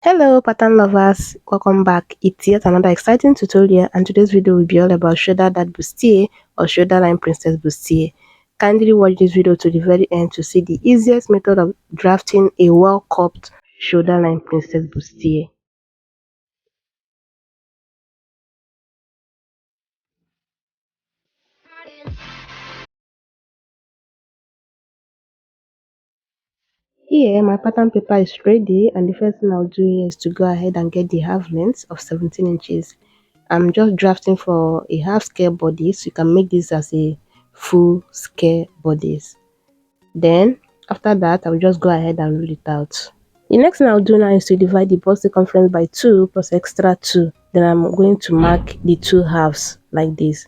Hello pattern lovers, welcome back. It's yet another exciting tutorial and today's video will be all about shoulder that bustier or shoulder line Princess Bustier. Kindly watch this video to the very end to see the easiest method of drafting a well-cropped shoulder line Princess Bustier. Here my pattern paper is ready and the first thing I'll do here is to go ahead and get the half length of 17 inches. I'm just drafting for a half scale body, so you can make this as a full scale bodies. Then after that I'll just go ahead and rule it out. The next thing I'll do now is to divide the bust circumference by 2 plus extra 2. Then I'm going to mark the two halves like this.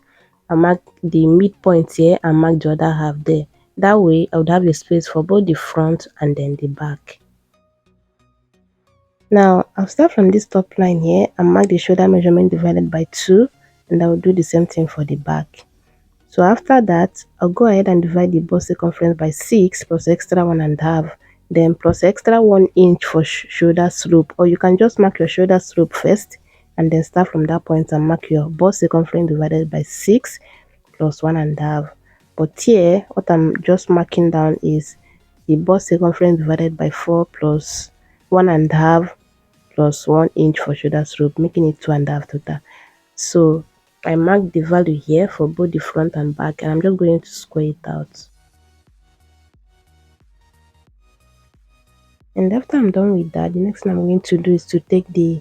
I mark the midpoint here and mark the other half there. That way I would have a space for both the front and then the back. Now I'll start from this top line here and mark the shoulder measurement divided by 2, and I will do the same thing for the back. So after that, I'll go ahead and divide the bust circumference by 6 plus extra 1.5, then plus extra 1 inch for shoulder slope, or you can just mark your shoulder slope first and then start from that point and mark your bust circumference divided by 6 plus 1.5. But here, what I'm just marking down is the bust circumference divided by 4 plus 1.5 plus 1 inch for shoulder slope, making it 2.5 total. So I marked the value here for both the front and back, and I'm just going to square it out. And after I'm done with that, the next thing I'm going to do is to take the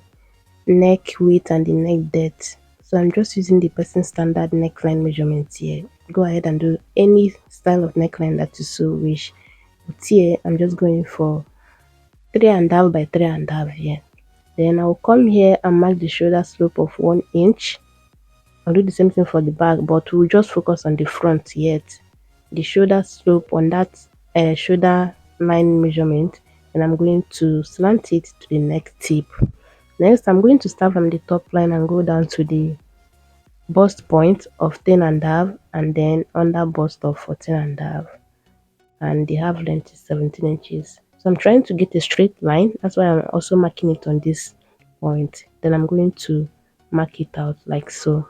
neck width and the neck depth. So I'm just using the person standard neckline measurements here. Go ahead and do any style of neckline that you so wish. But here I'm just going for 3.5 by 3.5 here. Then I'll come here and mark the shoulder slope of 1 inch. I'll do the same thing for the back, but we'll just focus on the front yet. The shoulder slope on that shoulder line measurement, and I'm going to slant it to the neck tip. Next, I'm going to start from the top line and go down to the bust point of 10.5 and then under bust of 14.5, and the half length is 17 inches. So I'm trying to get a straight line, that's why I'm also marking it on this point. Then I'm going to mark it out like so.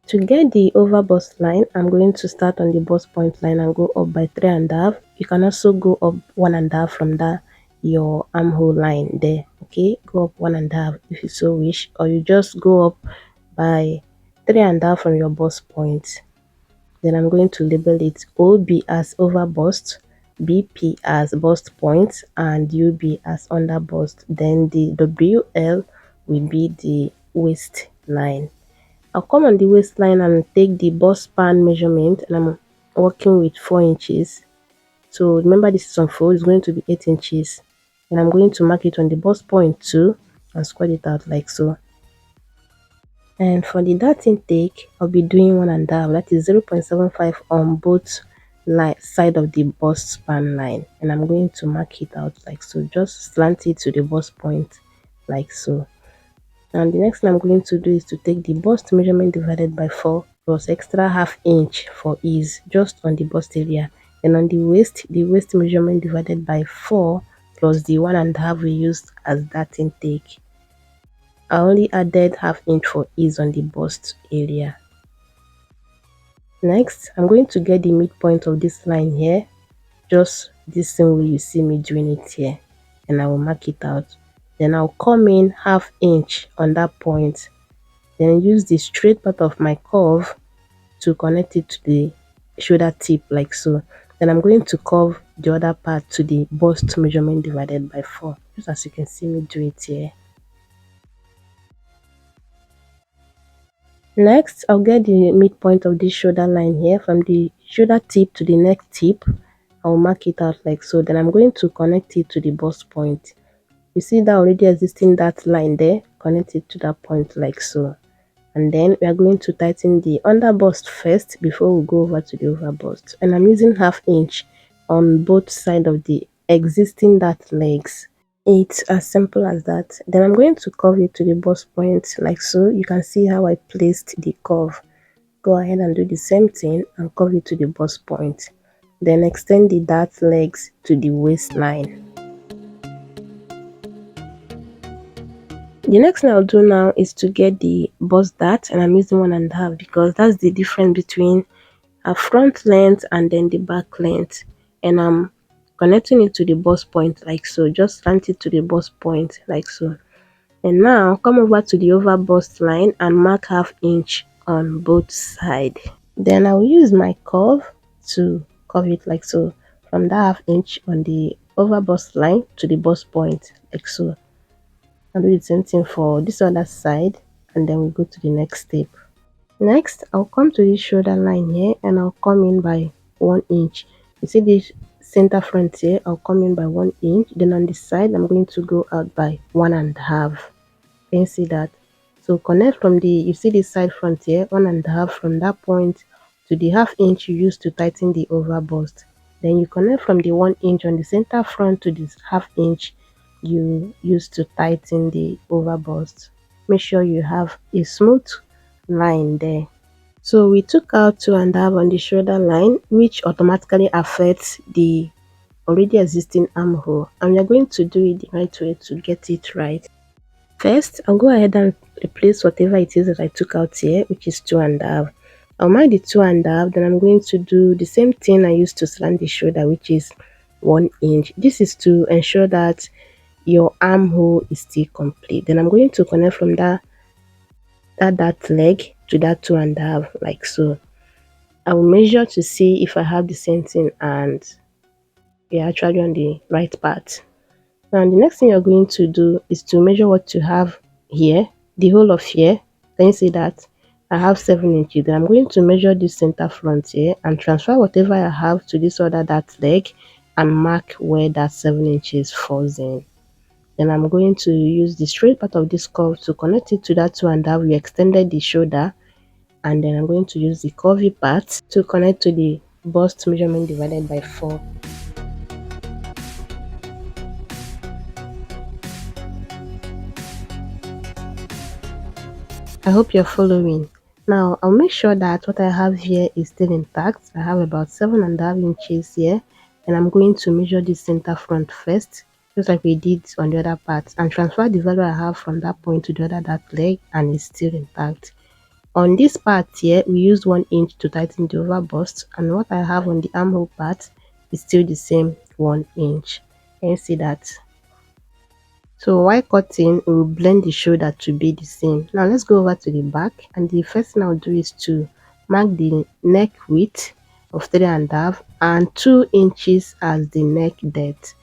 To get the over bust line, I'm going to start on the bust point line and go up by 3.5. You can also go up 1.5 from that your armhole line there. Okay, go up 1.5 if you so wish, or you just go up by 3.5 from your bust point. Then I'm going to label it OB as over bust, BP as bust point, and UB as under bust. Then the WL will be the waist line. I'll come on the waistline and take the bust span measurement, and I'm working with 4 inches. So remember, this is on 4, it's going to be 8 inches. And I'm going to mark it on the bust point too and square it out like so. And for the dart intake, I'll be doing 1.5, that is 0.75 on both side of the bust span line. And I'm going to mark it out like so, just slant it to the bust point like so. And the next thing I'm going to do is to take the bust measurement divided by 4 plus extra half inch for ease just on the bust area. And on the waist measurement divided by 4 plus the 1.5 we used as that intake. I only added half inch for ease on the bust area. Next, I'm going to get the midpoint of this line here, just this same way you see me doing it here, and I will mark it out. Then I'll come in half inch on that point, then use the straight part of my curve to connect it to the shoulder tip like so. Then I'm going to curve the other part to the bust measurement divided by 4, just as you can see me do it here. Next, I'll get the midpoint of this shoulder line here from the shoulder tip to the neck tip. I'll mark it out like so. Then I'm going to connect it to the bust point. You see that already existing that line there, connect it to that point like so. And then we are going to tighten the under bust first before we go over to the over bust. And I'm using half inch on both sides of the existing that legs. It's as simple as that. Then I'm going to curve it to the bust point like so. You can see how I placed the curve. Go ahead and do the same thing and curve it to the bust point. Then extend the dart legs to the waistline. The next thing I'll do now is to get the bust dart, and I'm using 1.5 because that's the difference between a front length and then the back length. And I'm connecting it to the bust point like so. Just slant it to the bust point like so. And now come over to the over bust line and mark ½ inch on both sides. Then I'll use my curve to curve it like so, from that ½ inch on the over bust line to the bust point like so. I'll do the same thing for this other side, and then we go to the next step. Next, I'll come to this shoulder line here and I'll come in by 1 inch. You see this center front here, I'll come in by 1 inch. Then on this side, I'm going to go out by 1.5. Can you see that? So connect from the, you see this side front here, 1.5 from that point to the ½ inch you use to tighten the over bust. Then you connect from the 1 inch on the center front to this ½ inch you use to tighten the over bust. Make sure you have a smooth line there. So we took out 2.5 on the shoulder line, which automatically affects the already existing armhole, and we are going to do it the right way to get it right. First, I'll go ahead and replace whatever it is that I took out here, which is 2.5. I'll mark the 2.5, then I'm going to do the same thing I used to slant the shoulder, which is 1 inch. This is to ensure that your armhole is still complete. Then I'm going to connect from that leg to that 2.5 like so. I will measure to see if I have the same thing and you're actually on the right path. Now the next thing you're going to do is to measure what you have here, the whole of here. Can you see that? I have 7 inches. Then I'm going to measure this center front here and transfer whatever I have to this other that leg and mark where that 7 inches falls in. Then I'm going to use the straight part of this curve to connect it to that 2.5. We extended the shoulder, and then I'm going to use the curvy part to connect to the bust measurement divided by 4. I hope you're following. Now I'll make sure that what I have here is still intact. I have about 7.5 inches here, and I'm going to measure the center front first, just like we did on the other part, and transfer the value I have from that point to the other that leg, and it's still intact. On this part here, we used 1 inch to tighten the over bust, and what I have on the armhole part is still the same 1 inch. Can you see that? So while cutting, we will blend the shoulder to be the same. Now let's go over to the back, and the first thing I'll do is to mark the neck width of 3.5 and 2 inches as the neck depth.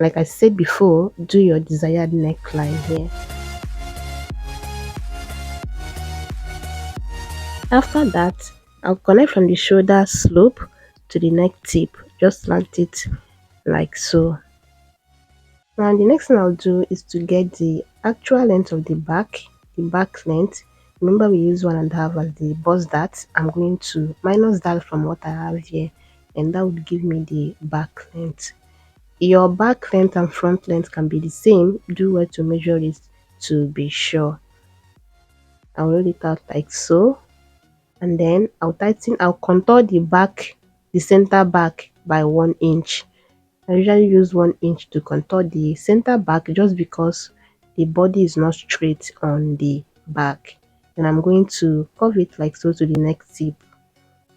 Like I said before, do your desired neckline here. After that, I'll connect from the shoulder slope to the neck tip. Just slant it like so. Now the next thing I'll do is to get the actual length of the back length. Remember we use 1.5 as the bust dart. I'm going to minus that from what I have here, and that would give me the back length. Your back length and front length can be the same. Do well to measure it to be sure. I'll roll it out like so, and then I'll contour the back, the center back by 1 inch. I usually use 1 inch to contour the center back just because the body is not straight on the back. And I'm going to curve it like so to the next tip.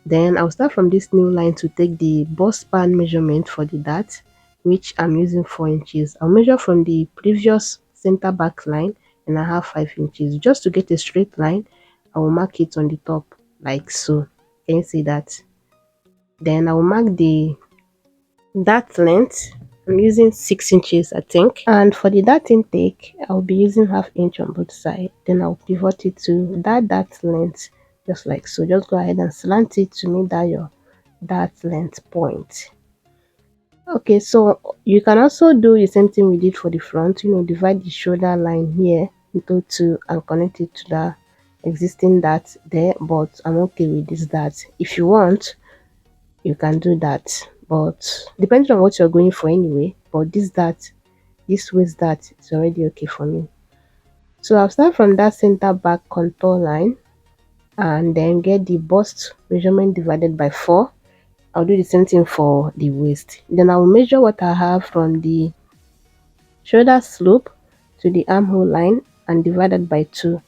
Then I'll start from this new line to take the bust span measurement for the dart, which I'm using 4 inches. I'll measure from the previous center back line, and I have 5 inches. Just to get a straight line, I will mark it on the top like so. Can you see that? Then I will mark the dart length. I'm using 6 inches, I think. And for the dart intake, I'll be using ½ inch on both sides. Then I'll pivot it to that dart length, just like so. Just go ahead and slant it to make that your dart length point. Okay, so you can also do the same thing we did for the front. Divide the shoulder line here into 2 and connect it to the existing dart there. But I'm okay with this dart. If you want, you can do that, but depending on what you're going for anyway. But this waist dart is already okay for me. So I'll start from that center back contour line and then get the bust measurement divided by 4. I'll do the same thing for the waist. Then I'll measure what I have from the shoulder slope to the armhole line and divide it by 2.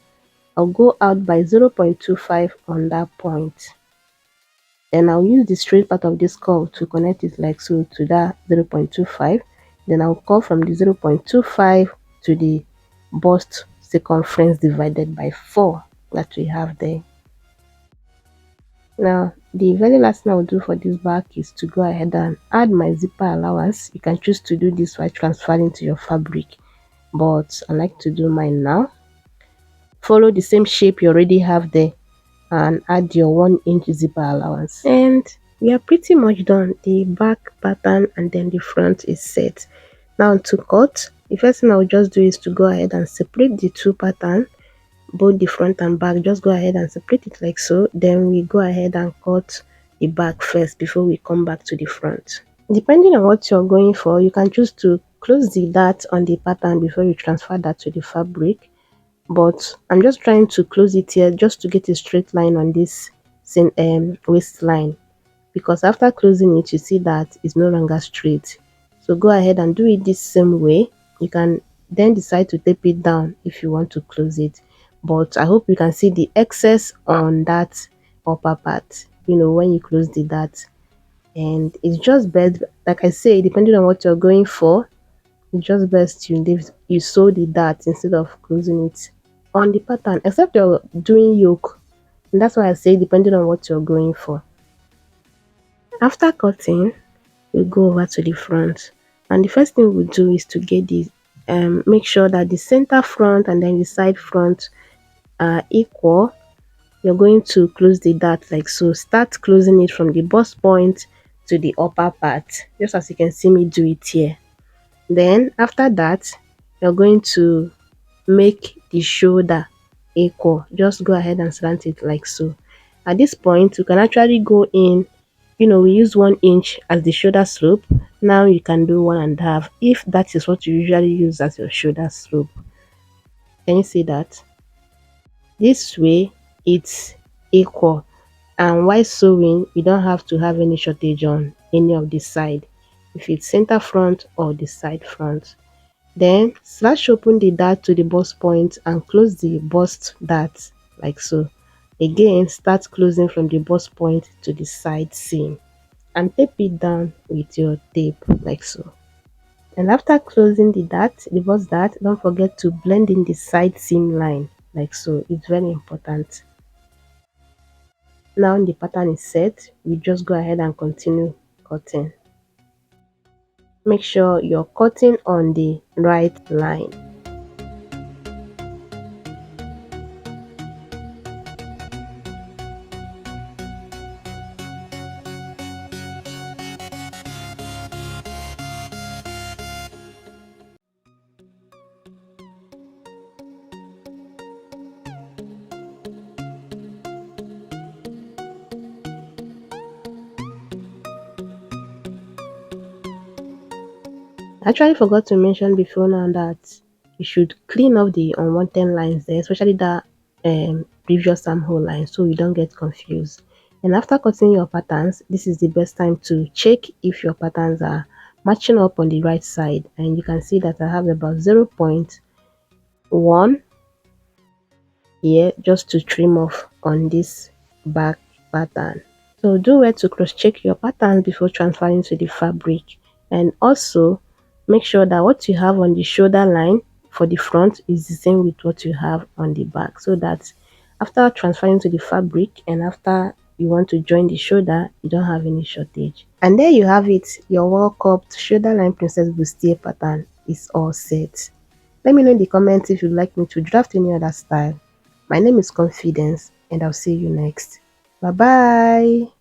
I'll go out by 0.25 on that point. Then I'll use the straight part of this curve to connect it like so to that 0.25. Then I'll curve from the 0.25 to the bust circumference divided by 4 that we have there. Now, the very last thing I'll do for this back is to go ahead and add my zipper allowance. You can choose to do this by transferring to your fabric, but I like to do mine now. Follow the same shape you already have there and add your 1-inch zipper allowance. And we are pretty much done. The back pattern and then the front is set. Now to cut, the first thing I'll just do is to go ahead and separate the two patterns, both the front and back. Just go ahead and separate it like so. Then we go ahead and cut the back first before we come back to the front. Depending on what you're going for, you can choose to close the dart on the pattern before you transfer that to the fabric, but I'm just trying to close it here just to get a straight line on this waistline, because after closing it you see that it's no longer straight. So go ahead and do it this same way. You can then decide to tape it down if you want to close it, but I hope you can see the excess on that upper part, you know, when you close the dart. And it's just best, like I say, depending on what you're going for, it's just best you sew the dart instead of closing it on the pattern, except you're doing yoke, and that's why I say depending on what you're going for. After cutting, we go over to the front, and the first thing we do is to get the make sure that the center front and then the side front are equal. You're going to close the dart like so. Start closing it from the bust point to the upper part, just as you can see me do it here. Then after that, you're going to make the shoulder equal. Just go ahead and slant it like so. At this point, you can actually go in, you know, we use 1 inch as the shoulder slope. Now you can do 1.5 if that is what you usually use as your shoulder slope. Can you see that? This way it's equal, and while sewing you don't have to have any shortage on any of the side, if it's center front or the side front. Then slash open the dart to the bust point and close the bust dart like so. Again, start closing from the bust point to the side seam and tape it down with your tape like so. And after closing the bust dart, don't forget to blend in the side seam line like so. It's very important. Now the pattern is set, we just go ahead and continue cutting. Make sure you're cutting on the right line. I actually forgot to mention before now that you should clean up the unwanted lines there, especially that previous armhole line, so you don't get confused. And after cutting your patterns, this is the best time to check if your patterns are matching up on the right side. And you can see that I have about 0.1 here just to trim off on this back pattern. So do well to cross check your patterns before transferring to the fabric, and also make sure that what you have on the shoulder line for the front is the same with what you have on the back, so that after transferring to the fabric and after you want to join the shoulder, you don't have any shortage. And there you have it, your well-cupped shoulder line Princess Bustier pattern is all set. Let me know in the comments if you'd like me to draft any other style. My name is Confidence, and I'll see you next. Bye bye.